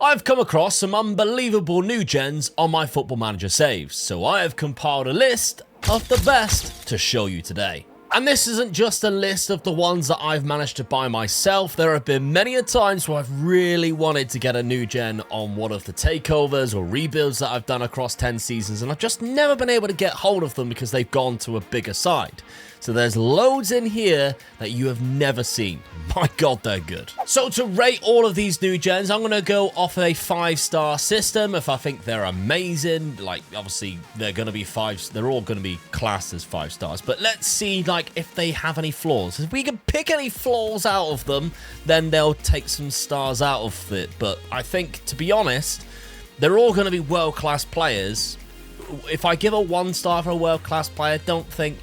I've come across some unbelievable new gens on my Football Manager saves, so I have compiled a list of the best to show you today. And this isn't just a list of the ones that I've managed to buy myself. There have been many a times where I've really wanted to get a new gen on one of the takeovers or rebuilds that I've done across 10 seasons, and I've just never been able to get hold of them because they've gone to a bigger side. So there's loads in here that you have never seen. My God, they're good. So to rate all of these new gens, I'm going to go off a 5-star system. If I think they're amazing, like obviously they're going to be they're all going to be classed as 5 stars. But let's see like if they have any flaws. If we can pick any flaws out of them, then they'll take some stars out of it. But I think, to be honest, they're all going to be world-class players. If I give a 1 star for a world-class player, don't think,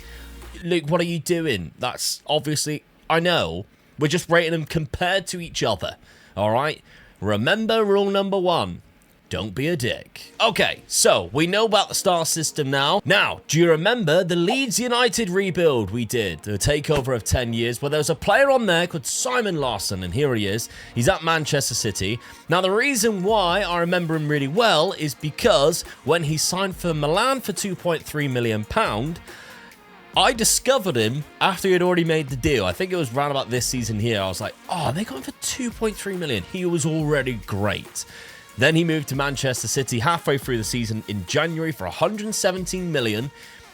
Luke, what are you doing? That's obviously, I know, we're just rating them compared to each other, all right? Remember rule number 1, don't be a dick. Okay, so we know about the star system now. Now, do you remember the Leeds United rebuild we did, the takeover of 10 years, where there was a player on there called Simon Larsson, and here he is. He's at Manchester City. Now, the reason why I remember him really well is because when he signed for Milan for £2.3 million, I discovered him after he had already made the deal. I think it was round about this season here. I was like, oh, they got him for 2.3 million. He was already great. Then he moved to Manchester City halfway through the season in January for 117 million.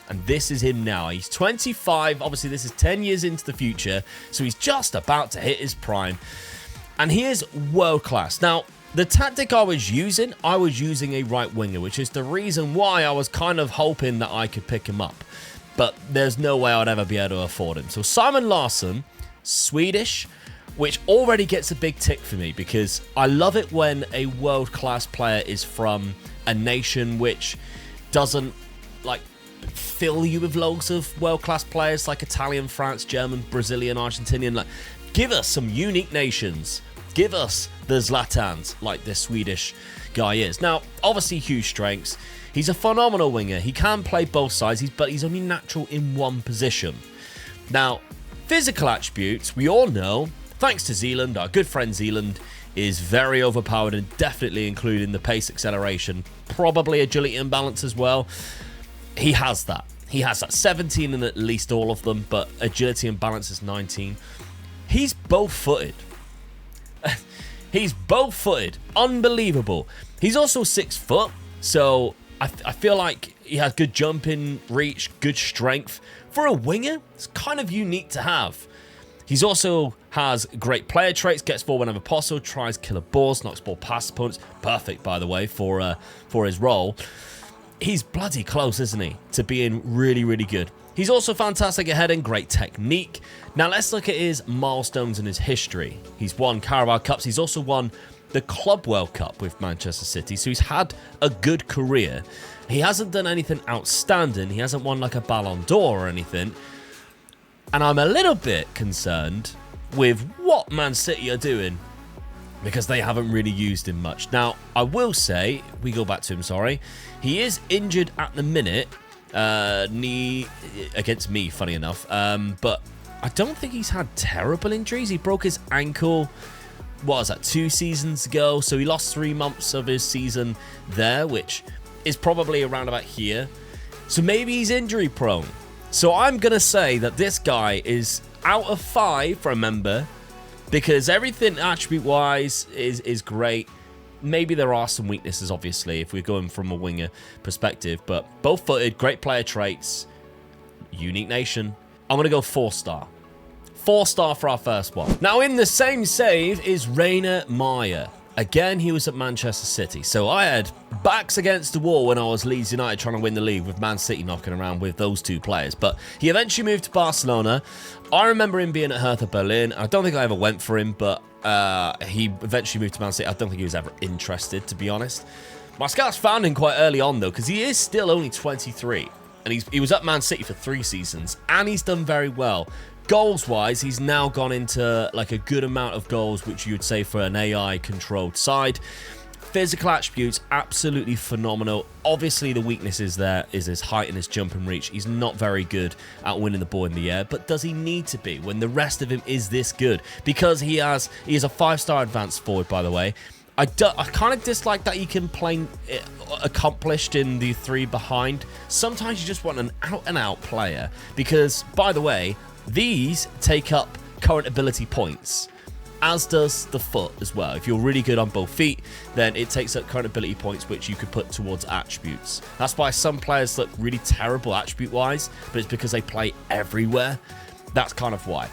And this is him now. He's 25. Obviously, this is 10 years into the future. So he's just about to hit his prime. And he is world class. Now, the tactic I was using a right winger, which is the reason why I was kind of hoping that I could pick him up. But there's no way I'd ever be able to afford him. So Simon Larsson, Swedish, which already gets a big tick for me because I love it when a world-class player is from a nation which doesn't like fill you with loads of world-class players like Italian, France, German, Brazilian, Argentinian. Like, give us some unique nations. Give us the Zlatans like this Swedish guy is. Now, obviously huge strengths. He's a phenomenal winger. He can play both sides, but he's only natural in one position. Now, physical attributes, we all know, thanks to Zealand, our good friend Zealand, is very overpowered and definitely including the pace acceleration, probably agility and balance as well. He has that. He has that 17 in at least all of them, but agility and balance is 19. He's both-footed. He's both-footed. Unbelievable. He's also 6 foot, so I feel like he has good jumping, reach, good strength. For a winger, it's kind of unique to have. He's also has great player traits, gets forward whenever possible, tries killer balls, knocks ball past opponents. Perfect, by the way, for his role. He's bloody close, isn't he, to being really, really good. He's also fantastic at heading, great technique. Now, let's look at his milestones in his history. He's won Carabao Cups. He's also won the Club World Cup with Manchester City, so he's had a good career. He hasn't done anything outstanding. He hasn't won like a Ballon d'Or or anything. And I'm a little bit concerned with what Man City are doing because they haven't really used him much. Now, I will say, we go back to him, sorry. He is injured at the minute, knee against me, funny enough. But I don't think he's had terrible injuries. He broke his ankle, what was that, 2 seasons ago? So he lost 3 months of his season there, which is probably around about here. So maybe he's injury prone. So I'm going to say that this guy is out of 5, remember, because everything attribute-wise is great. Maybe there are some weaknesses, obviously, if we're going from a winger perspective, but both-footed, great player traits, unique nation. I'm going to go 4-star. 4-star for our first one. Now, in the same save is Raina Meer. Again, he was at Manchester City. So I had backs against the wall when I was Leeds United trying to win the league with Man City knocking around with those 2 players. But he eventually moved to Barcelona. I remember him being at Hertha Berlin. I don't think I ever went for him, but he eventually moved to Man City. I don't think he was ever interested, to be honest. My scouts found him quite early on, though, because he is still only 23. And he was at Man City for 3 seasons, and he's done very well. Goals-wise, he's now gone into like a good amount of goals, which you would say for an AI-controlled side. Physical attributes, absolutely phenomenal. Obviously, the weakness is there is his height and his jump and reach. He's not very good at winning the ball in the air, but does he need to be when the rest of him is this good? Because he is a 5-star advanced forward, by the way. I kind of dislike that you can play accomplished in the 3 behind. Sometimes you just want an out-and-out player because, by the way, these take up current ability points, as does the foot as well. If you're really good on both feet, then it takes up current ability points, which you could put towards attributes. That's why some players look really terrible attribute-wise, but it's because they play everywhere. That's kind of why.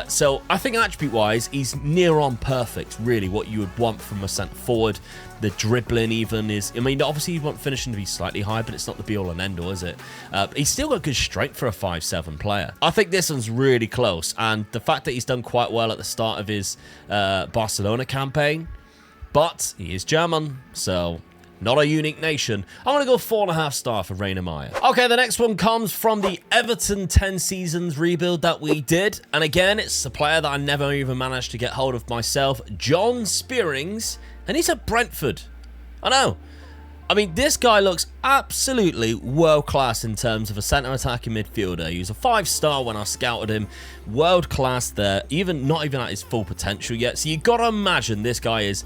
So I think attribute-wise, he's near on perfect, really, what you would want from a centre-forward. The dribbling even is... I mean, obviously you want finishing to be slightly high, but it's not the be-all and end-all, is it? He's still got good strength for a 5'7" player. I think this one's really close, and the fact that he's done quite well at the start of his Barcelona campaign, but he is German, so... not a unique nation. I'm going to go 4.5 star for Raina Meer. Okay, the next one comes from the Everton 10 seasons rebuild that we did. And again, it's a player that I never even managed to get hold of myself. John Spierings. And he's at Brentford. I know. I mean, this guy looks absolutely world-class in terms of a centre-attacking midfielder. He was a 5-star when I scouted him. World-class there. Not even at his full potential yet. So you got to imagine this guy is...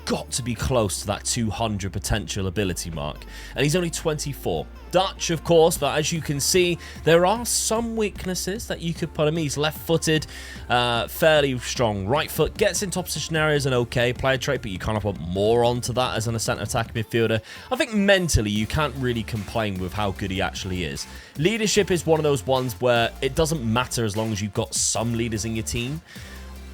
got to be close to that 200 potential ability mark, and he's only 24. Dutch, of course, but as you can see, there are some weaknesses that you could put him. He's left-footed, fairly strong right foot, gets in top position areas, an okay player trait, but you kind of want more onto that as a centre-attacking midfielder. I think mentally, you can't really complain with how good he actually is. Leadership is one of those ones where it doesn't matter as long as you've got some leaders in your team.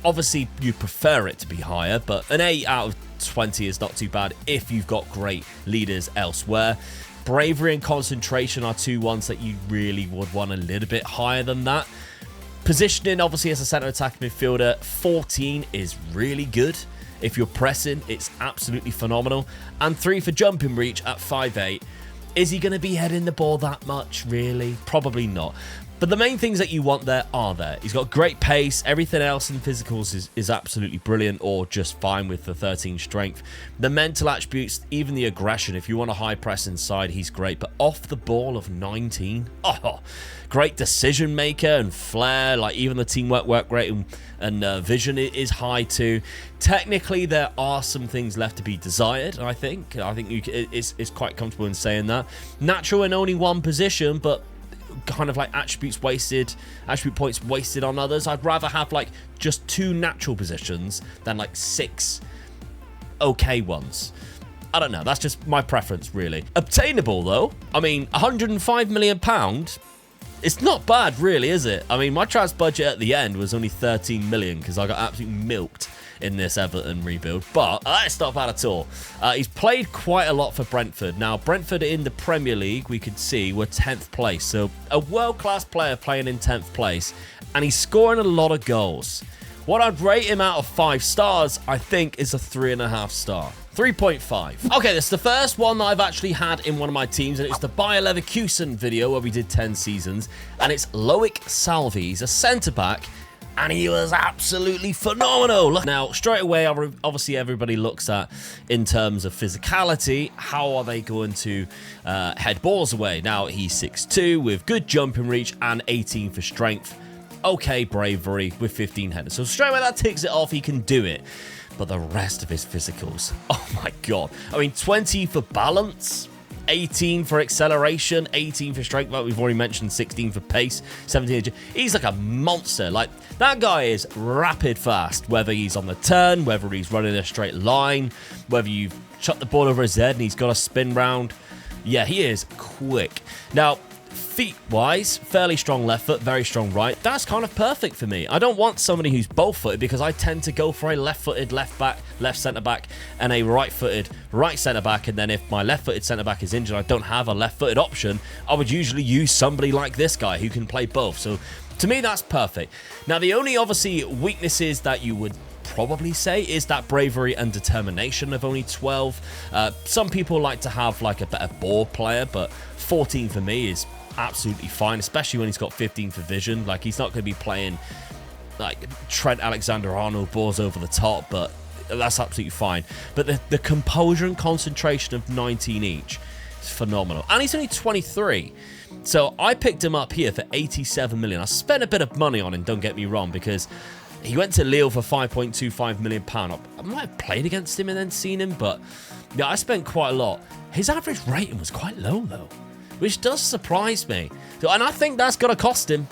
Obviously, you prefer it to be higher, but an 8 out of 20 is not too bad if you've got great leaders elsewhere. Bravery and concentration are 2 ones that you really would want a little bit higher than that. Positioning, obviously, as a centre-attacking midfielder, 14 is really good. If you're pressing, it's absolutely phenomenal. And 3 for jumping reach at 5'8". Is he going to be heading the ball that much, really? Probably not. But the main things that you want there are there. He's got great pace. Everything else in physicals is absolutely brilliant or just fine with the 13 strength. The mental attributes, even the aggression. If you want a high press inside, he's great. But off the ball of 19, great decision maker and flair. Like even the teamwork worked great and vision is high too. Technically, there are some things left to be desired, I think. It's quite comfortable in saying that. Natural in only one position, but kind of like attribute points wasted on others. I'd rather have like just 2 natural positions than like 6 okay ones. I don't know, that's just my preference really. Obtainable though, I mean, £105 million, it's not bad really, is it? I mean, my transfer budget at the end was only 13 million because I got absolutely milked in this Everton rebuild, but it's not bad at all. He's played quite a lot for Brentford. Now, Brentford in the Premier League, we could see, were 10th place, so a world-class player playing in 10th place, and he's scoring a lot of goals. What I'd rate him out of 5 stars, I think, is a 3.5 star. 3.5. Okay, this is the first one that I've actually had in one of my teams, and it's the Bayer Leverkusen video where we did 10 seasons, and it's Loic Salvi. He's a centre-back, and he was absolutely phenomenal. Look, now, straight away, obviously everybody looks at, in terms of physicality, how are they going to head balls away? Now, he's 6'2", with good jumping reach and 18 for strength. Okay, bravery with 15 headers. So straight away, that ticks it off. He can do it. But the rest of his physicals, oh my God. I mean, 20 for balance, 18 for acceleration, 18 for strength, like we've already mentioned, 16 for pace, 17. He's like a monster. Like, that guy is rapid fast, whether he's on the turn, whether he's running a straight line, whether you've shut the ball over his head and he's got a spin round. Yeah, he is quick. Now, feet-wise, fairly strong left foot, very strong right. That's kind of perfect for me. I don't want somebody who's both-footed because I tend to go for a left-footed left back, left centre-back, and a right-footed right centre-back. And then if my left-footed centre-back is injured, I don't have a left-footed option, I would usually use somebody like this guy who can play both. So to me, that's perfect. Now, the only, obviously, weaknesses that you would probably say is that bravery and determination of only 12. Some people like to have like a better ball player, but 14 for me is absolutely fine, especially when he's got 15 for vision. Like, he's not going to be playing like Trent Alexander-Arnold balls over the top, but that's absolutely fine. But the composure and concentration of 19 each is phenomenal. And he's only 23. So I picked him up here for 87 million. I spent a bit of money on him, don't get me wrong, because He went to Lille for £5.25 million. I might have played against him and then seen him, but yeah, I spent quite a lot. His average rating was quite low, though, which does surprise me. So, and I think that's going to cost him.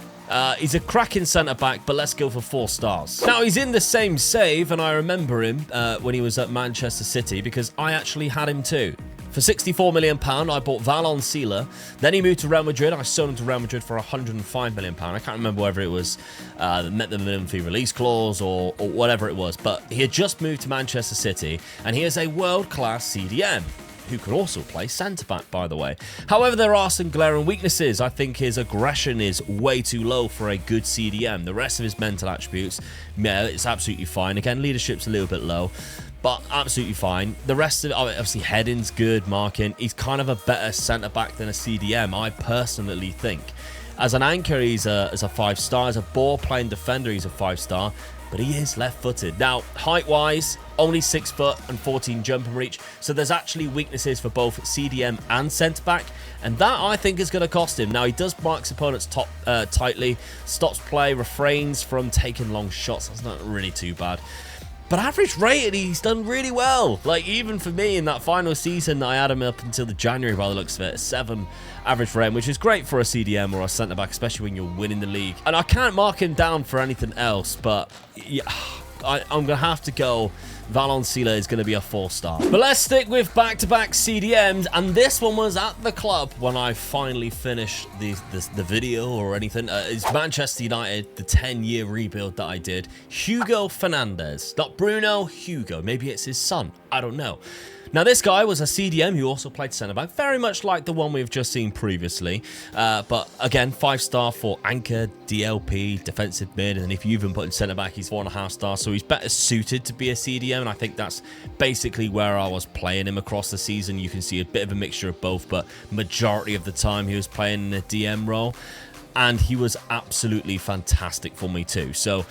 He's a cracking centre-back, but let's go for 4 stars. Now, he's in the same save, and I remember him when he was at Manchester City, because I actually had him too. For £64 million, I bought Valon Cila. Then he moved to Real Madrid. I sold him to Real Madrid for £105 million. I can't remember whether it was met the minimum fee release clause or whatever it was. But he had just moved to Manchester City, and he is a world-class CDM, who can also play centre-back, by the way. However, there are some glaring weaknesses. I think his aggression is way too low for a good CDM. The rest of his mental attributes, yeah, it's absolutely fine. Again, leadership's a little bit low, but absolutely fine. The rest of it, obviously, heading's good, marking. He's kind of a better centre-back than a CDM, I personally think. As an anchor, he's a 5-star. As a ball-playing defender, he's a 5-star. But he is left-footed. Now, height-wise, only 6 foot and 14 jumping reach. So there's actually weaknesses for both CDM and centre-back. And that, I think, is going to cost him. Now, he does mark his opponents tightly, stops play, refrains from taking long shots. That's not really too bad. But average rated, he's done really well. Like, even for me in that final season, I had him up until the January by the looks of it. 7 average rating, which is great for a CDM or a centre-back, especially when you're winning the league. And I can't mark him down for anything else, but yeah, I'm going to have to go. Valon Cila is going to be a 4-star. But let's stick with back-to-back CDMs, and this one was at the club when I finally finished the video or anything. It's Manchester United, the 10-year rebuild that I did. Hugo Fernandez. Not Bruno, Hugo. Maybe it's his son. I don't know. Now, this guy was a CDM who also played centre-back, very much like the one we've just seen previously. But again, 5-star for anchor, DLP, defensive mid, and if you even put in centre-back, he's 4.5 stars. So he's better suited to be a CDM, and I think that's basically where I was playing him across the season. You can see a bit of a mixture of both, but majority of the time he was playing in a DM role, and he was absolutely fantastic for me too. So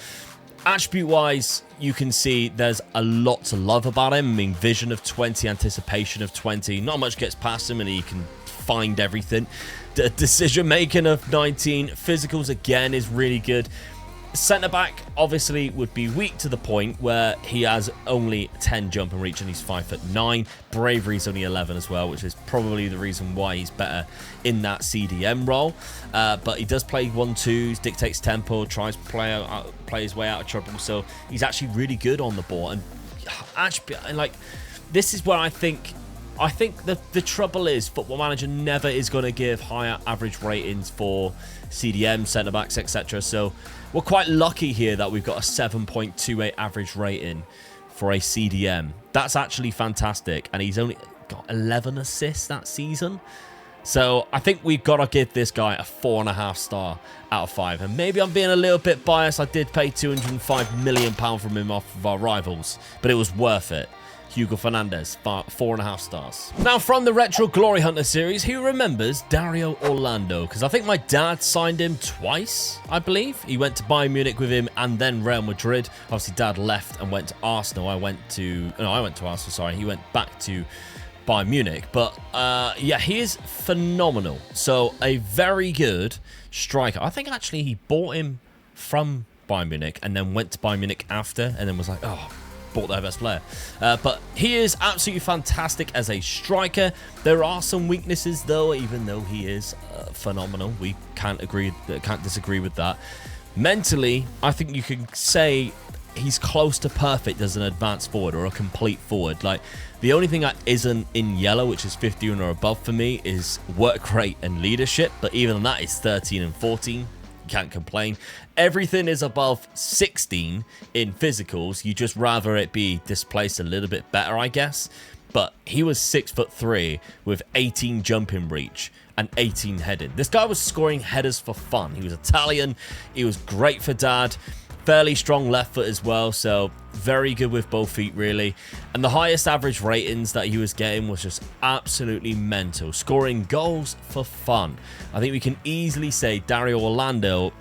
attribute-wise, you can see there's a lot to love about him. I mean, vision of 20, anticipation of 20. Not much gets past him, and he can find everything. Decision-making of 19. Physicals, again, is really good. Centre-back, obviously, would be weak to the point where he has only 10 jump and reach, and he's 5'9". Bravery's only 11 as well, which is probably the reason why he's better in that CDM role. But he does play 1-2s, dictates tempo, tries to play his way out of trouble. So he's actually really good on the ball. And actually, like, this is where I think the trouble is Football Manager never is going to give higher average ratings for CDM, centre-backs, etc. So we're quite lucky here that we've got a 7.28 average rating for a CDM. That's actually fantastic. And he's only got 11 assists that season. So I think we've got to give this guy a 4.5 star out of 5. And maybe I'm being a little bit biased. I did pay £205 million from him off of our rivals, but it was worth it. Hugo Fernandez, 4.5 stars. Now, from the Retro Glory Hunter series, who remembers Dario Orlando? Because I think my dad signed him twice, I believe. He went to Bayern Munich with him and then Real Madrid. Obviously, dad left and went to Arsenal. I went to Arsenal, sorry. He went back to Bayern Munich. But yeah, he is phenomenal. So, a very good striker. I think actually he bought him from Bayern Munich and then went to Bayern Munich after and then was like, oh, bought their best player. But he is absolutely fantastic as a striker. There are some weaknesses though, even though he is phenomenal. We can't disagree with that. Mentally, I think you can say he's close to perfect as an advanced forward or a complete forward. Like, the only thing that isn't in yellow, which is 15 or above for me, is work rate and leadership. But even that is 13 and 14. Can't complain. Everything is above 16 in physicals. You just rather it be displaced a little bit better, I guess. But he was 6'3" with 18 jumping reach and 18 heading. This guy was scoring headers for fun. He was Italian. He was great for dad. Fairly strong left foot as well, so very good with both feet, really. And the highest average ratings that he was getting was just absolutely mental. Scoring goals for fun. I think we can easily say Dario Orlando,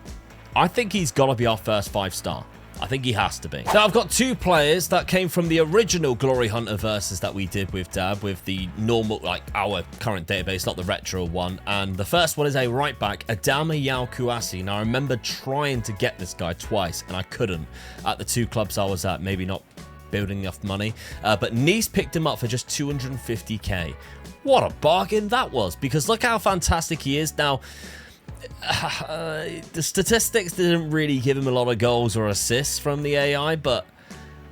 I think he's got to be our first 5-star. I think he has to be. Now, I've got two players that came from the original Glory Hunter versus that we did with Dab, with the normal, like our current database, not the retro one. And the first one is a right back, Adama Yao Kouassi. Now, I remember trying to get this guy twice, and I couldn't at the two clubs I was at. Maybe not building enough money. But Nice picked him up for just 250k. What a bargain that was, because look how fantastic he is. Now, the statistics didn't really give him a lot of goals or assists from the AI, but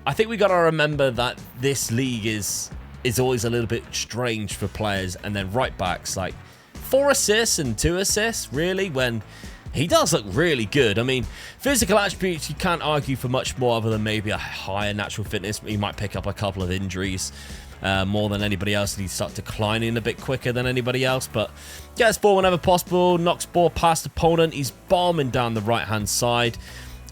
I think we got to remember that this league is always a little bit strange for players, and then right backs, like 4 assists and 2 assists, really, when he does look really good. I mean, physical attributes, you can't argue for much more other than maybe a higher natural fitness. He might pick up a couple of injuries more than anybody else, and he'd start declining a bit quicker than anybody else. But gets ball whenever possible, knocks ball past opponent. He's bombing down the right-hand side.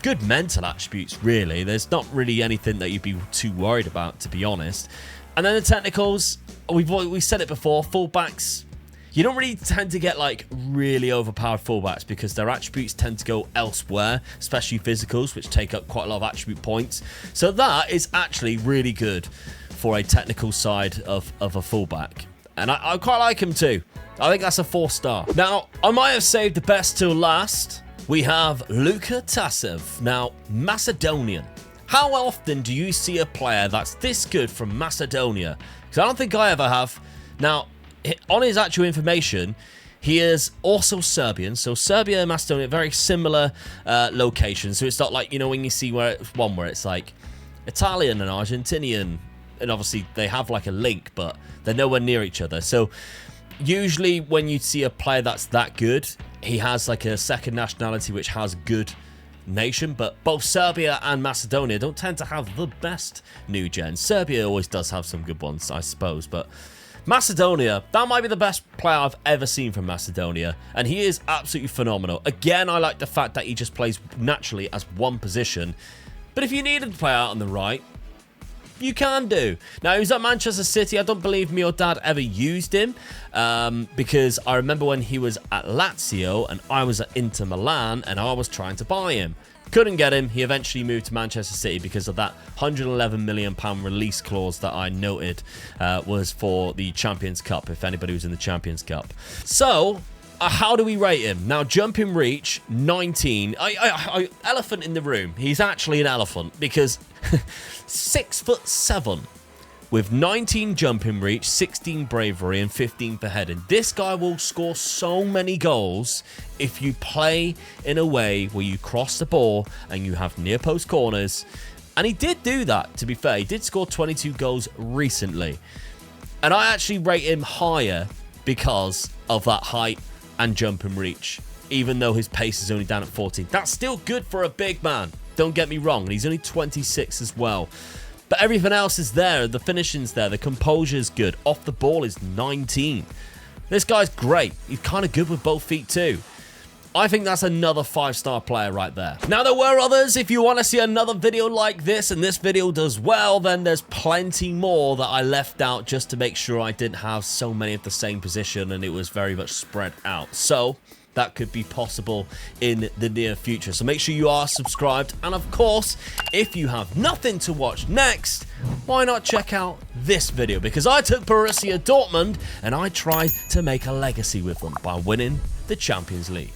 Good mental attributes, really. There's not really anything that you'd be too worried about, to be honest. And then the technicals, we've said it before, fullbacks. You don't really tend to get like really overpowered fullbacks because their attributes tend to go elsewhere, especially physicals, which take up quite a lot of attribute points. So that is actually really good for a technical side of a fullback. And I quite like him too. I think that's a 4-star. Now, I might have saved the best till last. We have Luka Tasev. Now, Macedonian. How often do you see a player that's this good from Macedonia? Because I don't think I ever have. Now, on his actual information, he is also Serbian. So Serbia and Macedonia, very similar locations. So it's not like, you know, when you see where it's one where it's like Italian and Argentinian, and obviously they have like a link, but they're nowhere near each other. So usually when you see a player that's that good, he has like a second nationality which has good nation. But both Serbia and Macedonia don't tend to have the best new gens. Serbia always does have some good ones, I suppose, but Macedonia, that might be the best player I've ever seen from Macedonia, and he is absolutely phenomenal. Again, I like the fact that he just plays naturally as one position, but if you needed to play out on the right, you can do. Now, he was at Manchester City. I don't believe me or Dad ever used him because I remember when he was at Lazio and I was at Inter Milan and I was trying to buy him. Couldn't get him. He eventually moved to Manchester City because of that £111 million release clause that I noted was for the Champions Cup, if anybody was in the Champions Cup. So, how do we rate him? Now, jumping reach, 19. Elephant in the room. He's actually an elephant because 6'7" with 19 jumping reach, 16 bravery, and 15 for heading. This guy will score so many goals if you play in a way where you cross the ball and you have near post corners. And he did do that, to be fair. He did score 22 goals recently. And I actually rate him higher because of that height and jumping reach, even though his pace is only down at 14. That's still good for a big man, don't get me wrong, and he's only 26 as well. But everything else is there, the finishing's there, the composure's good, off the ball is 19. This guy's great, he's kind of good with both feet too. I think that's another 5-star player right there. Now, there were others. If you want to see another video like this and this video does well, then there's plenty more that I left out just to make sure I didn't have so many of the same position and it was very much spread out. So that could be possible in the near future. So make sure you are subscribed. And of course, if you have nothing to watch next, why not check out this video? Because I took Borussia Dortmund and I tried to make a legacy with them by winning the Champions League.